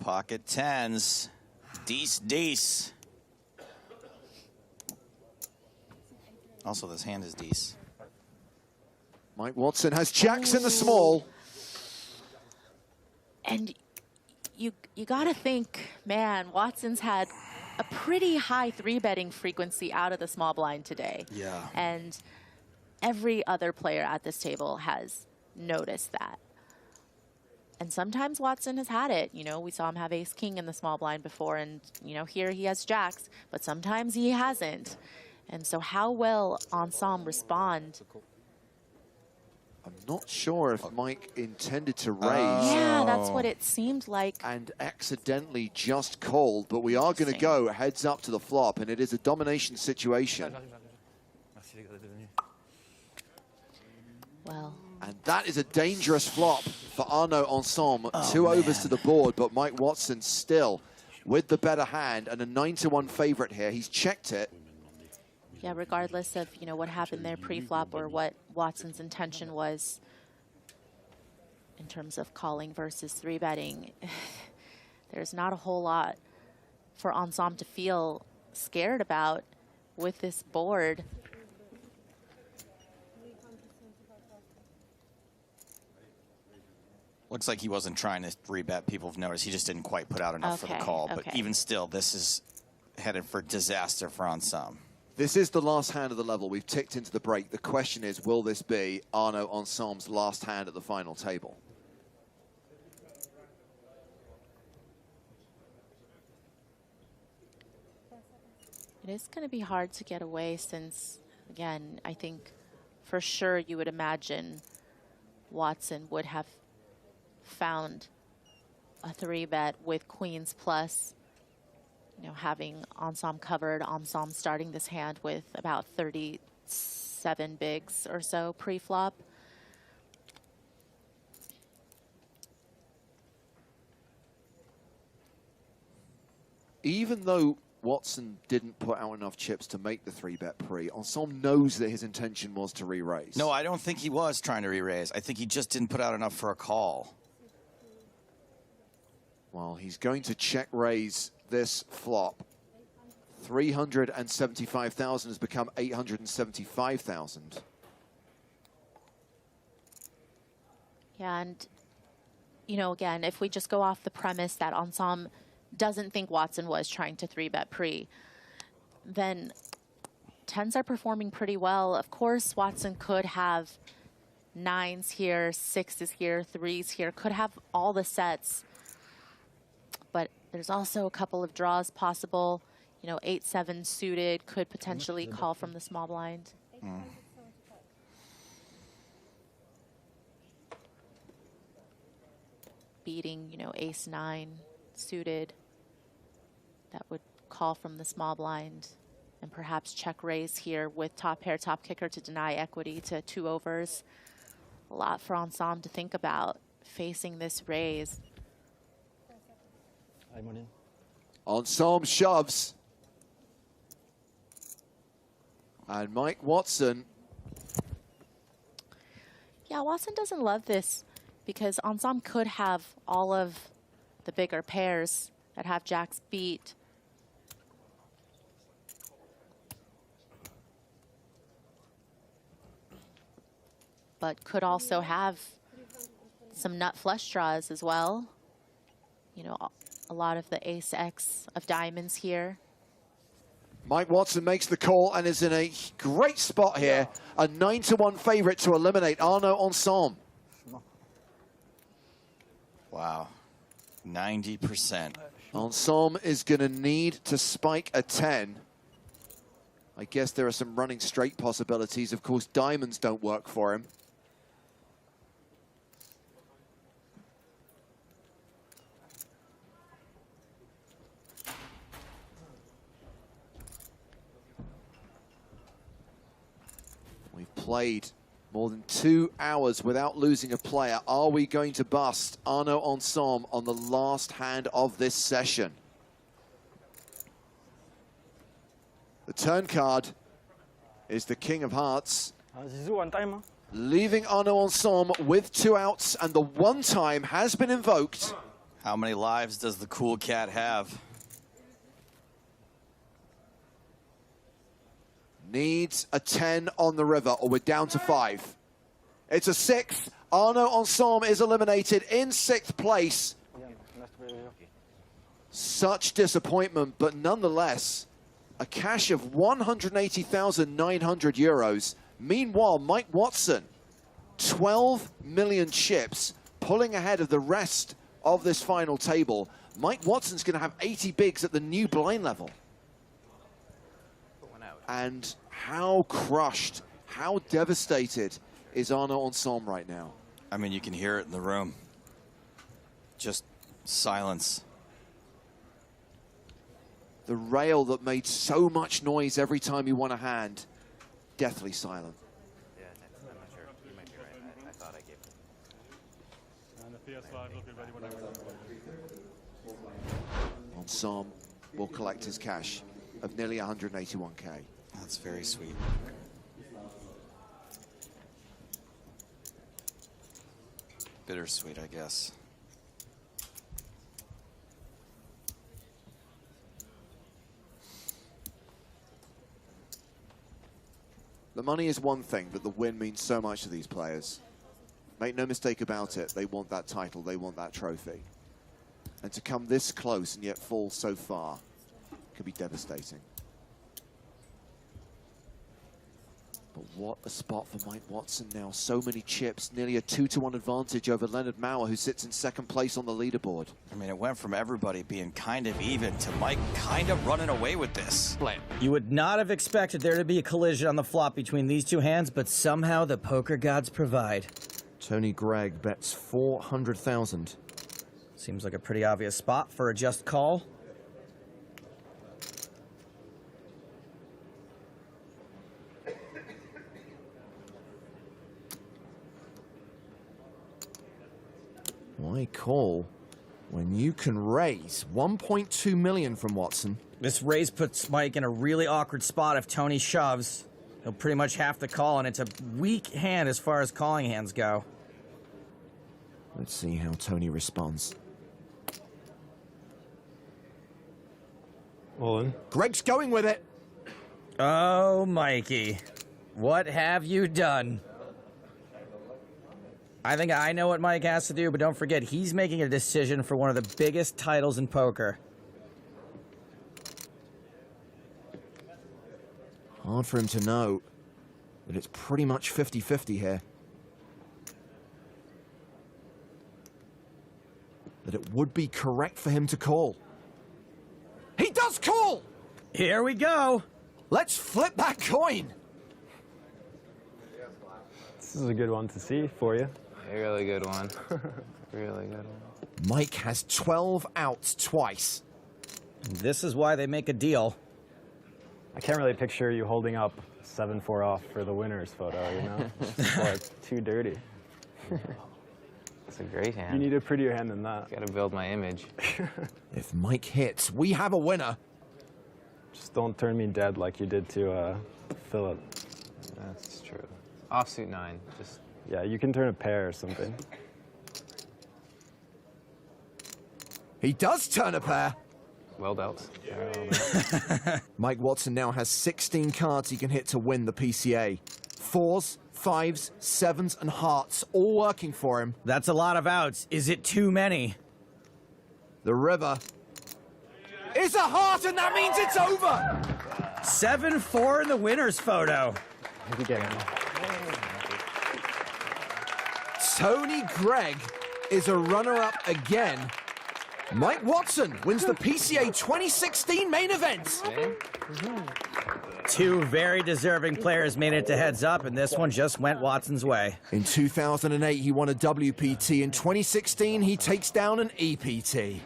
Pocket tens. Dece, dece. Also, this hand is dece. Mike Watson has jacks in the small. And you gotta think, man, Watson's had a pretty high 3-betting frequency out of the small blind today. Yeah. And every other player at this table has noticed that. And sometimes Watson has had it. You know, we saw him have ace-king in the small blind before, and, you know, here he has jacks, but sometimes he hasn't. And so how will Ensemble respond? I'm not sure if Mike intended to raise. Yeah, that's what it seemed like. And accidentally just called, but we are going to go heads up to the flop, and it is a domination situation. Well. And that is a dangerous flop for Arnaud Ensemble. Two overs to the board, but Mike Watson still with the better hand and a 9-1 favorite here. He's checked it. Yeah, regardless of, you know, what happened there pre-flop or what Watson's intention was in terms of calling versus 3-betting, there's not a whole lot for Ensemble to feel scared about with this board. Looks like he wasn't trying to 3-bet. People have noticed he just didn't quite put out enough for the call. But even still, this is headed for disaster for Ensemble. This is the last hand of the level. We've ticked into the break. The question is, will this be Arnaud Ensemble's last hand at the final table? It is going to be hard to get away since, again, I think for sure you would imagine Watson would have found a 3-bet with queens plus. You know, having Ensemble covered, Ensemble starting this hand with about 37 bigs or so pre-flop. Even though Watson didn't put out enough chips to make the 3-bet pre, Ensemble knows that his intention was to re-raise. No, I don't think he was trying to re-raise. I think he just didn't put out enough for a call. Well, he's going to check raise this flop. 375,000 has become 875,000. Yeah, and, you know, again, if we just go off the premise that Ensemble doesn't think Watson was trying to 3-bet pre, then tens are performing pretty well. Of course, Watson could have 9s here, 6s here, 3s here, could have all the sets. But there's also a couple of draws possible. You know, 8-7 suited could potentially call from the small blind. Beating, you know, ace-9 suited. That would call from the small blind. And perhaps check raise here with top pair, top kicker to deny equity to 2 overs. A lot for Ensemble to think about facing this raise. Ensemble shoves. And Mike Watson. Yeah, Watson doesn't love this because Ensemble could have all of the bigger pairs that have jacks beat. But could also have some nut flush draws as well. You know, a lot of the ace-X of diamonds here. Mike Watson makes the call and is in a great spot here. A 9-1 favorite to eliminate Arnaud Ensemble. Wow. 90%. Ensemble is going to need to spike a 10. I guess there are some running straight possibilities. Of course, diamonds don't work for him. We've played more than 2 hours without losing a player. Are we going to bust Arnaud Ensemble on the last hand of this session? The turn card is the King of Hearts, leaving Arnaud Ensemble with 2 outs, and the 1 time has been invoked. How many lives does the cool cat have? Needs a 10 on the river, or we're down to 5. It's a 6th. Arnaud Ensemble is eliminated in 6th place. Such disappointment, but nonetheless, a cash of 180,900 euros. Meanwhile, Mike Watson, 12 million chips, pulling ahead of the rest of this final table. Mike Watson's going to have 80 bigs at the new blind level. And how crushed, how devastated is Arnaud Ensemble right now? I mean, you can hear it in the room. Just silence. The rail that made so much noise every time he won a hand, deathly silent. Yeah, I'm not sure. You might be right. I thought I gave it. And the PS5 will be ready whenever. Ensemble will collect his cash of nearly 181k. That's very sweet. Bittersweet, I guess. The money is one thing, but the win means so much to these players. Make no mistake about it, they want that title, they want that trophy. And to come this close and yet fall so far could be devastating. But what a spot for Mike Watson now. So many chips, nearly a 2-to-1 advantage over Leonard Mauer, who sits in 2nd place on the leaderboard. I mean, it went from everybody being kind of even to Mike kind of running away with this. You would not have expected there to be a collision on the flop between these two hands, but somehow the poker gods provide. Tony Gregg bets 400,000. Seems like a pretty obvious spot for a just call. Why call when you can raise 1.2 million from Watson? This raise puts Mike in a really awkward spot if Tony shoves. He'll pretty much have to call, and it's a weak hand as far as calling hands go. Let's see how Tony responds. Allin. Greg's going with it. Oh, Mikey. What have you done? I think I know what Mike has to do, but don't forget, he's making a decision for one of the biggest titles in poker. Hard for him to know, but it's pretty much 50-50 here. That it would be correct for him to call. He does call! Here we go. Let's flip that coin. This is a good one to see for you. A really good one. Really good one. Mike has 12 outs twice. This is why they make a deal. I can't really picture you holding up 7-4 off for the winner's photo, you know? It's like too dirty. It's a great hand. You need a prettier hand than that. Gotta build my image. If Mike hits, we have a winner. Just don't turn me dead like you did to Philip. That's true. Offsuit 9. Just Yeah, you can turn a pair or something. He does turn a pair. well dealt. Mike Watson now has 16 cards he can hit to win the PCA. 4s, 5s, 7s, and hearts, all working for him. That's a lot of outs. Is it too many? The river is a heart, and that means it's over! 7-4 in the winner's photo. You get it. Tony Gregg is a runner-up again. Mike Watson wins the PCA 2016 main event. Two very deserving players made it to heads up, and this one just went Watson's way. In 2008, he won a WPT. In 2016, he takes down an EPT.